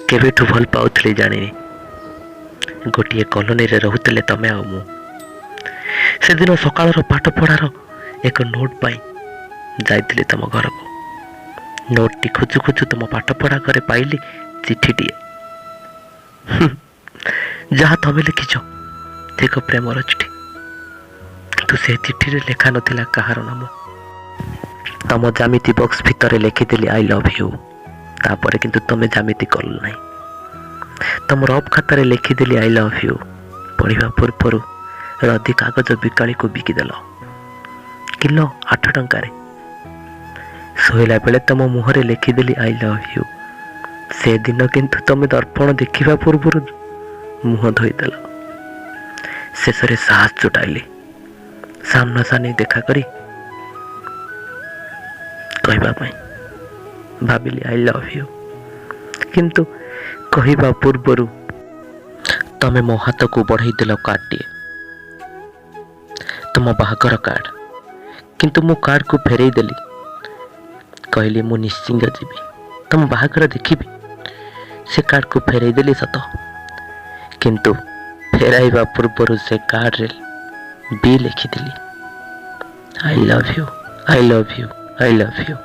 केवेठु भल पाउथली जानिनी। गोटे कॉलोनी रे रहुतले तमे आ मु। से दिन सकाळर पाठ पढ़ार एक नोट पाई जाइथिली तम घर को। नोट टी खोजु खोजु तुम पाठ पढ़ा घरे पाइली चिठीटीए। जहाँ तमें लिखिछ एक प्रेमर चिठी, किंतु से चिठी रे लेखा नथिला कहार नाम। तम जामिति बॉक्स भितर लिखिदेली आई लव यू। तापर किंतु तमें जामिति कल नहीं। तुम रफ खातार लिखिदेली आई लव यू। पढ़ा पूर्वर रदी कागज बिकाली को बिकिदेल किलो 8 टंकार। शोला बेले तुम मुहरे लिखिदेली आई लव यू। से दिन किंतु तुम दर्पण देखा पूर्व मुह धोईदेल। शेष साहस जुटाइली सामना सामनी देखा करी कहवाई भाविली आई लव यू। किंतु कहवा पूर्वर तमें मो हाथ को बढ़ाईदेल कार्डटे, तुम बाहागर कार्ड। किंतु मो कार्ड को फेरई देली। कहली मु निश्चिंत जीवी तुम बाहागर देखी। से कार्ड को फेरई देली सत, किंतु फेराइबा पूर्वर से कार्ड रे बी लिखिदेली I love you, I love you, I love you.